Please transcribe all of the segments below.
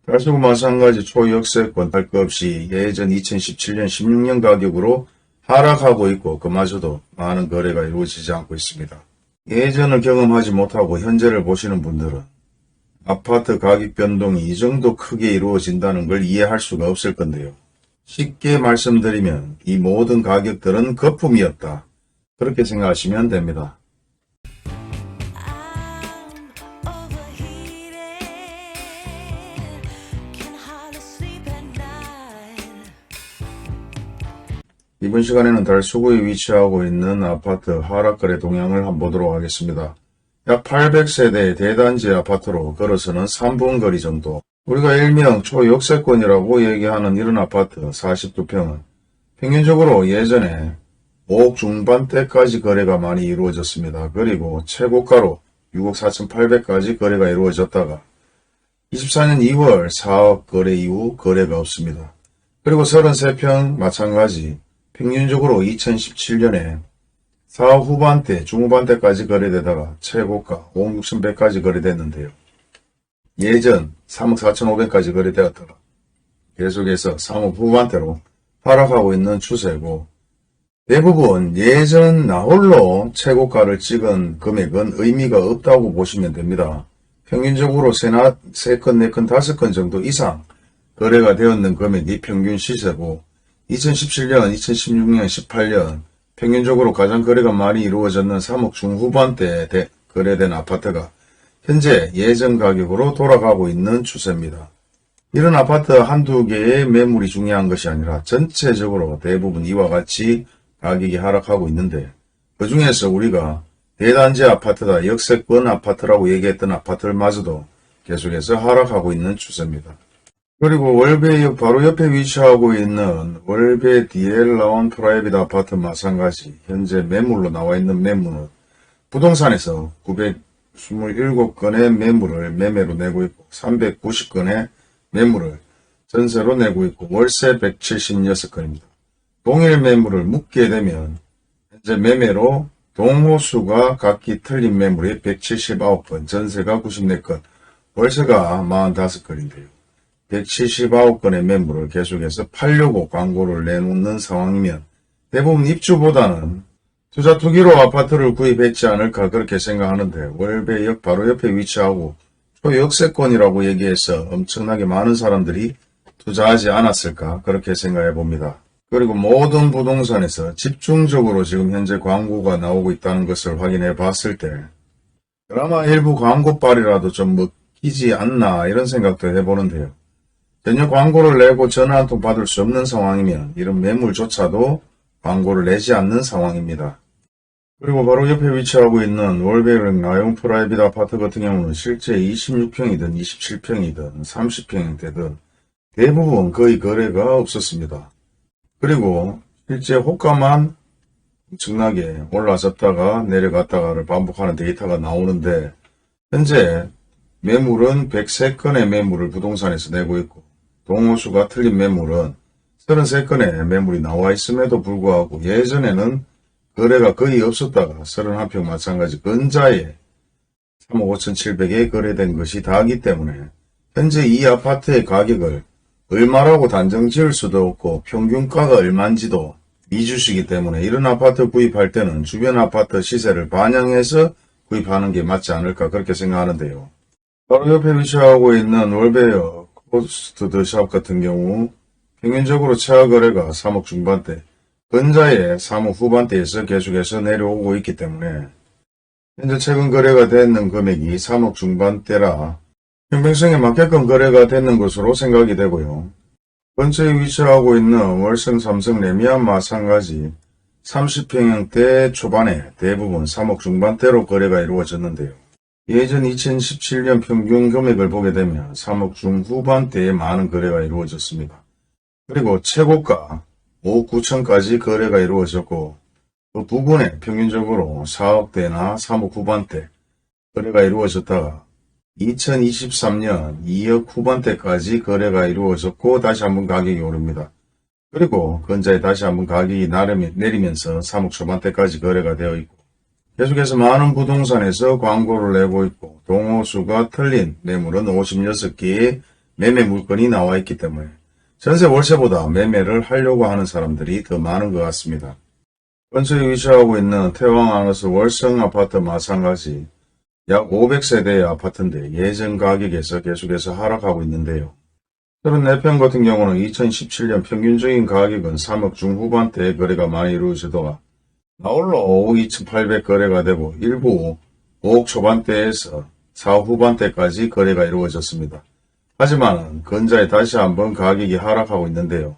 가수고 마찬가지 초역세권 할 것 없이 예전 2017년 16년 가격으로 하락하고 있고 그마저도 많은 거래가 이루어지지 않고 있습니다. 예전을 경험하지 못하고 현재를 보시는 분들은 아파트 가격 변동이 이 정도 크게 이루어진다는 걸 이해할 수가 없을 건데요. 쉽게 말씀드리면 이 모든 가격들은 거품이었다. 그렇게 생각하시면 됩니다. 이번 시간에는 달서구에 위치하고 있는 아파트 하락거래 동향을 한번 보도록 하겠습니다. 약 800세대의 대단지 아파트로 걸어서는 3분 거리 정도. 우리가 일명 초역세권이라고 얘기하는 이런 아파트 42평은 평균적으로 예전에 5억 중반대까지 거래가 많이 이루어졌습니다. 그리고 최고가로 6억 4,800까지 거래가 이루어졌다가 24년 2월 4억 거래 이후 거래가 없습니다. 그리고 33평 마찬가지 평균적으로 2017년에 4억 후반대, 중후반대까지 거래되다가 최고가 5억 6,100까지 거래됐는데요. 예전 3억 4,500까지 거래되었다가 계속해서 3억 후반대로 하락하고 있는 추세고 대부분 예전 나홀로 최고가를 찍은 금액은 의미가 없다고 보시면 됩니다. 평균적으로 3건, 4건, 5건 정도 이상 거래가 되었는 금액이 평균 시세고 2017년, 2016년, 18년 평균적으로 가장 거래가 많이 이루어졌는 3억 중후반대에 거래된 아파트가 현재 예전 가격으로 돌아가고 있는 추세입니다. 이런 아파트 한두 개의 매물이 중요한 것이 아니라 전체적으로 대부분 이와 같이 가격이 하락하고 있는데 그 중에서 우리가 대단지 아파트다, 역세권 아파트라고 얘기했던 아파트들마저도 계속해서 하락하고 있는 추세입니다. 그리고 월배역 바로 옆에 위치하고 있는 월배 디엘라온 프라이빗 아파트 마찬가지 현재 매물로 나와 있는 매물은 부동산에서 927건의 매물을 매매로 내고 있고 390건의 매물을 전세로 내고 있고 월세 176건입니다. 동일 매물을 묶게 되면 현재 매매로 동호수가 각기 틀린 매물이 179건, 전세가 94건, 월세가 45건인데요. 179건의 매물을 계속해서 팔려고 광고를 내놓는 상황이면 대부분 입주보다는 투자 투기로 아파트를 구입했지 않을까 그렇게 생각하는데 월배역 바로 옆에 위치하고 초역세권이라고 얘기해서 엄청나게 많은 사람들이 투자하지 않았을까 그렇게 생각해 봅니다. 그리고 모든 부동산에서 집중적으로 지금 현재 광고가 나오고 있다는 것을 확인해 봤을 때 그나마 일부 광고빨이라도 좀 먹히지 않나 이런 생각도 해보는데요. 전혀 광고를 내고 전화 한 통 받을 수 없는 상황이면 이런 매물조차도 광고를 내지 않는 상황입니다. 그리고 바로 옆에 위치하고 있는 월배역 나용 프라이빗 아파트 같은 경우는 실제 26평이든 27평이든 30평대든 대부분 거의 거래가 없었습니다. 그리고 실제 호가만 엄청나게 올라섰다가 내려갔다가를 반복하는 데이터가 나오는데 현재 매물은 103건의 매물을 부동산에서 내고 있고 동호수가 틀린 매물은 33건의 매물이 나와 있음에도 불구하고 예전에는 거래가 거의 없었다가 31평 마찬가지 근자에 3억 5,700에 거래된 것이 다기 때문에 현재 이 아파트의 가격을 얼마라고 단정 지을 수도 없고 평균가가 얼마인지도 미주시기 때문에 이런 아파트 구입할 때는 주변 아파트 시세를 반영해서 구입하는 게 맞지 않을까 그렇게 생각하는데요. 바로 옆에 위치하고 있는 월배역 코스트 더샵 같은 경우 평균적으로 최하 거래가 3억 중반대, 근자에 3억 후반대에서 계속해서 내려오고 있기 때문에 현재 최근 거래가 되는 금액이 3억 중반대라 형평성에 맞게끔 거래가 되는 것으로 생각이 되고요. 근처에 위치하고 있는 월성 삼성 레미안 마찬가지 30평형대 초반에 대부분 3억 중반대로 거래가 이루어졌는데요. 예전 2017년 평균 금액을 보게 되면 3억 중후반대에 많은 거래가 이루어졌습니다. 그리고 최고가 5억 9천까지 거래가 이루어졌고 그 부근에 평균적으로 4억대나 3억 후반대 거래가 이루어졌다가 2023년 2억 후반대까지 거래가 이루어졌고 다시 한번 가격이 오릅니다. 그리고 근자에 다시 한번 가격이 내리면서 3억 초반대까지 거래가 되어 있고 계속해서 많은 부동산에서 광고를 내고 있고 동호수가 틀린 매물은 56개의 매매 물건이 나와 있기 때문에 전세 월세보다 매매를 하려고 하는 사람들이 더 많은 것 같습니다. 근처에 위치하고 있는 태왕항에서 월성 아파트 마찬가지 약 500세대의 아파트인데 예전 가격에서 계속해서 하락하고 있는데요. 34평 같은 경우는 2017년 평균적인 가격은 3억 중후반대의 거래가 많이 이루어지다가 나홀로 5억 2,800 거래가 되고 일부 5억 초반대에서 4억 후반대까지 거래가 이루어졌습니다. 하지만 근자에 다시 한번 가격이 하락하고 있는데요.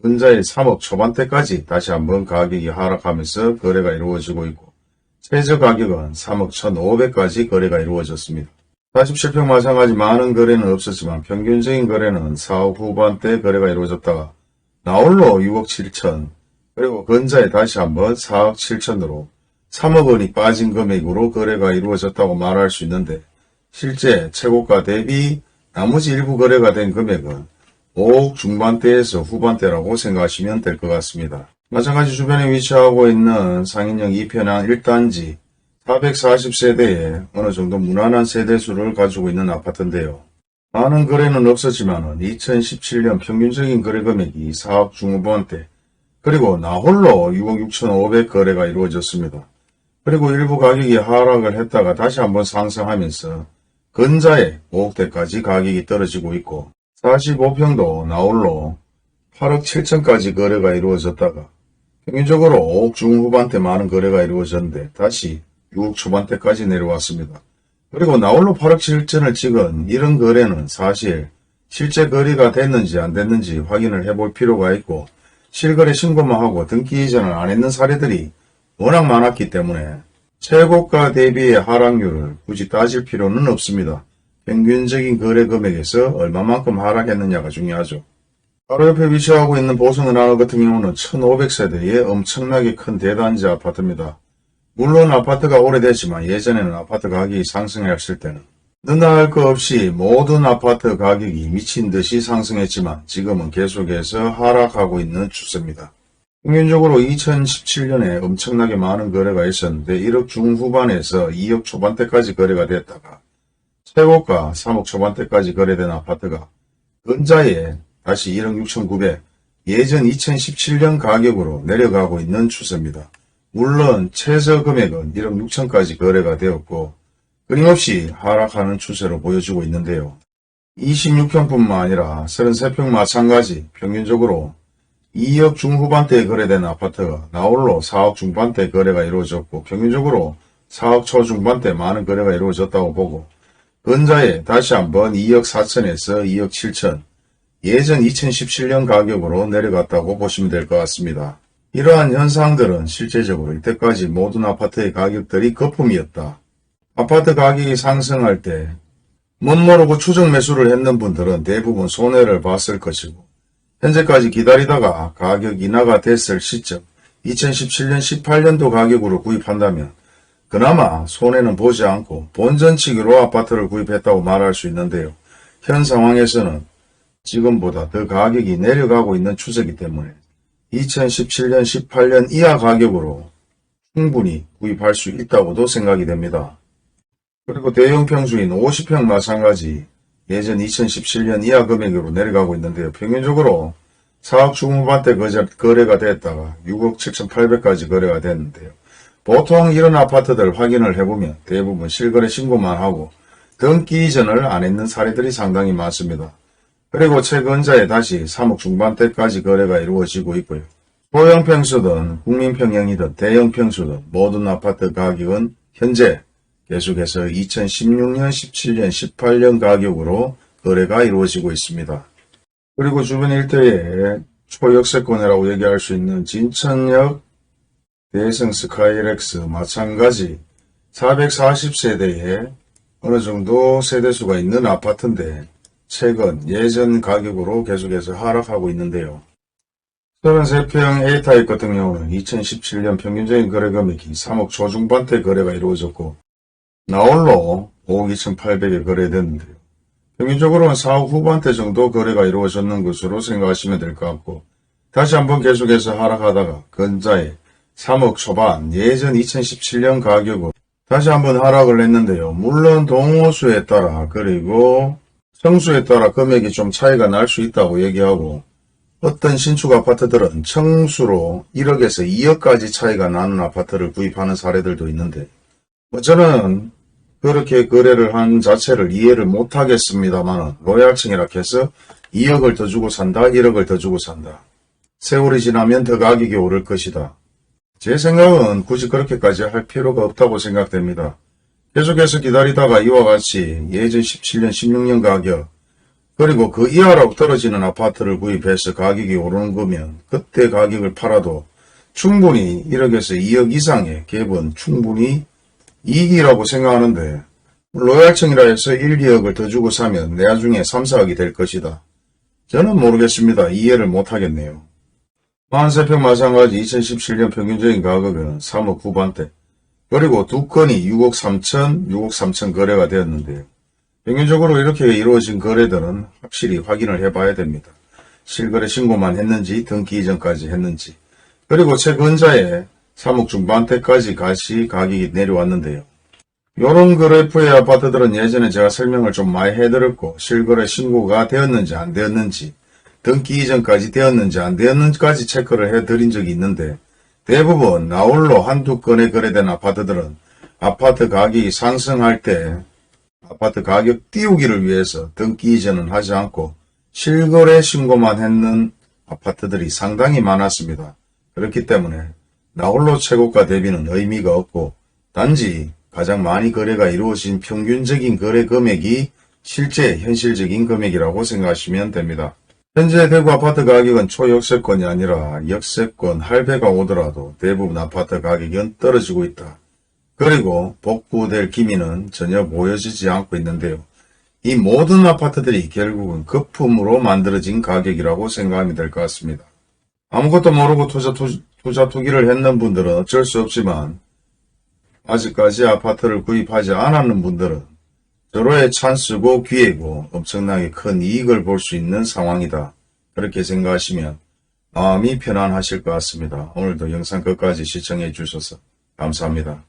근자의 3억 초반대까지 다시 한번 가격이 하락하면서 거래가 이루어지고 있고 최저 가격은 3억 1,500까지 거래가 이루어졌습니다. 47평 마찬가지 많은 거래는 없었지만 평균적인 거래는 4억 후반대 거래가 이루어졌다가 나홀로 6억 7천 그리고 근자에 다시 한번 4억 7천으로 3억 원이 빠진 금액으로 거래가 이루어졌다고 말할 수 있는데 실제 최고가 대비 나머지 일부 거래가 된 금액은 5억 중반대에서 후반대라고 생각하시면 될 것 같습니다. 마찬가지 주변에 위치하고 있는 상인역 2편향 1단지 440세대에 어느 정도 무난한 세대수를 가지고 있는 아파트인데요. 많은 거래는 없었지만 2017년 평균적인 거래 금액이 4억 중후반대 그리고 나홀로 6억 6,500 거래가 이루어졌습니다. 그리고 일부 가격이 하락을 했다가 다시 한번 상승하면서 근자에 5억대까지 가격이 떨어지고 있고 45평도 나홀로 8억 7천까지 거래가 이루어졌다가 평균적으로 5억 중후반대 많은 거래가 이루어졌는데 다시 6억 초반대까지 내려왔습니다. 그리고 나홀로 8억 7천을 찍은 이런 거래는 사실 실제 거래가 됐는지 안 됐는지 확인을 해볼 필요가 있고 실거래 신고만 하고 등기 이전을 안 했는 사례들이 워낙 많았기 때문에 최고가 대비의 하락률을 굳이 따질 필요는 없습니다. 평균적인 거래 금액에서 얼마만큼 하락했느냐가 중요하죠. 바로 옆에 위치하고 있는 보성은하우 같은 경우는 1500세대의 엄청나게 큰 대단지 아파트입니다. 물론 아파트가 오래됐지만 예전에는 아파트 가격이 상승했을 때는 너나 할 것 없이 모든 아파트 가격이 미친 듯이 상승했지만 지금은 계속해서 하락하고 있는 추세입니다. 평균적으로 2017년에 엄청나게 많은 거래가 있었는데 1억 중후반에서 2억 초반대까지 거래가 됐다가 최고가 3억 초반대까지 거래된 아파트가 근자에 다시 1억 6,900 예전 2017년 가격으로 내려가고 있는 추세입니다. 물론 최저 금액은 1억 6천까지 거래가 되었고 끊임없이 하락하는 추세로 보여지고 있는데요. 26평뿐만 아니라 33평 마찬가지 평균적으로 2억 중후반대에 거래된 아파트가 나홀로 4억 중반대 거래가 이루어졌고 평균적으로 4억 초중반대 많은 거래가 이루어졌다고 보고 근자에 다시 한번 2억 4천에서 2억 7천 예전 2017년 가격으로 내려갔다고 보시면 될 것 같습니다. 이러한 현상들은 실제적으로 이때까지 모든 아파트의 가격들이 거품이었다. 아파트 가격이 상승할 때 멋모르고 추정 매수를 했는 분들은 대부분 손해를 봤을 것이고 현재까지 기다리다가 가격 인하가 됐을 시점 2017년 18년도 가격으로 구입한다면 그나마 손해는 보지 않고 본전치기로 아파트를 구입했다고 말할 수 있는데요. 현 상황에서는 지금보다 더 가격이 내려가고 있는 추세이기 때문에 2017년 18년 이하 가격으로 충분히 구입할 수 있다고도 생각이 됩니다. 그리고 대형 평수인 50평 마찬가지 예전 2017년 이하 금액으로 내려가고 있는데요. 평균적으로 4억 중후반대 거래가 됐다가 6억 7,800까지 거래가 됐는데요. 보통 이런 아파트들 확인을 해보면 대부분 실거래 신고만 하고 등기 이전을 안 했는 사례들이 상당히 많습니다. 그리고 최근자에 다시 3억 중반대까지 거래가 이루어지고 있고요. 소형 평수든 국민평형이든 대형 평수든 모든 아파트 가격은 현재 계속해서 2016년, 17년, 18년 가격으로 거래가 이루어지고 있습니다. 그리고 주변 일대에 초역세권이라고 얘기할 수 있는 진천역, 대성 스카이렉스 마찬가지 440세대에 어느 정도 세대수가 있는 아파트인데 최근 예전 가격으로 계속해서 하락하고 있는데요. 33평 A타입 같은 경우는 2017년 평균적인 거래 금액이 3억 초중반대 거래가 이루어졌고 나홀로 5억 2,800에 거래됐는데요. 평균적으로는 4억 후반대 정도 거래가 이루어졌는 것으로 생각하시면 될 것 같고 다시 한번 계속해서 하락하다가 근자에 3억 초반 예전 2017년 가격으로 다시 한번 하락을 했는데요. 물론 동호수에 따라 그리고 청수에 따라 금액이 좀 차이가 날 수 있다고 얘기하고, 어떤 신축 아파트들은 청수로 1억에서 2억까지 차이가 나는 아파트를 구입하는 사례들도 있는데, 저는 그렇게 거래를 한 자체를 이해를 못하겠습니다만, 로얄층이라 해서 2억을 더 주고 산다, 1억을 더 주고 산다. 세월이 지나면 더 가격이 오를 것이다. 제 생각은 굳이 그렇게까지 할 필요가 없다고 생각됩니다. 계속해서 기다리다가 이와 같이 예전 17년, 16년 가격, 그리고 그 이하로 떨어지는 아파트를 구입해서 가격이 오르는 거면 그때 가격을 팔아도 충분히 1억에서 2억 이상의 갭은 충분히 이익이라고 생각하는데, 로얄층이라 해서 1, 2억을 더 주고 사면 나중에 3, 4억이 될 것이다. 저는 모르겠습니다. 이해를 못하겠네요. 43평 마찬가지 2017년 평균적인 가격은 3억 후반대, 그리고 두 건이 6억 3천, 6억 3천 거래가 되었는데요. 평균적으로 이렇게 이루어진 거래들은 확실히 확인을 해봐야 됩니다. 실거래 신고만 했는지, 등기 이전까지 했는지, 그리고 최근자에 3억 중반대까지 같이 가격이 내려왔는데요. 이런 그래프의 아파트들은 예전에 제가 설명을 좀 많이 해드렸고, 실거래 신고가 되었는지 안 되었는지, 등기 이전까지 되었는지 안 되었는지까지 체크를 해드린 적이 있는데, 대부분 나홀로 한두 건에 거래된 아파트들은 아파트 가격이 상승할 때 아파트 가격 띄우기를 위해서 등기 이전은 하지 않고 실거래 신고만 했는 아파트들이 상당히 많았습니다. 그렇기 때문에 나홀로 최고가 대비는 의미가 없고, 단지 가장 많이 거래가 이루어진 평균적인 거래 금액이 실제 현실적인 금액이라고 생각하시면 됩니다. 현재 대구 아파트 가격은 초역세권이 아니라 역세권 할배가 오더라도 대부분 아파트 가격은 떨어지고 있다. 그리고 복구될 기미는 전혀 보여지지 않고 있는데요. 이 모든 아파트들이 결국은 거품으로 만들어진 가격이라고 생각하면 될 것 같습니다. 아무것도 모르고 투자 투기를 했는 분들은 어쩔 수 없지만, 아직까지 아파트를 구입하지 않았는 분들은 절호의 찬스고 기회고 엄청나게 큰 이익을 볼 수 있는 상황이다. 그렇게 생각하시면 마음이 편안하실 것 같습니다. 오늘도 영상 끝까지 시청해 주셔서 감사합니다.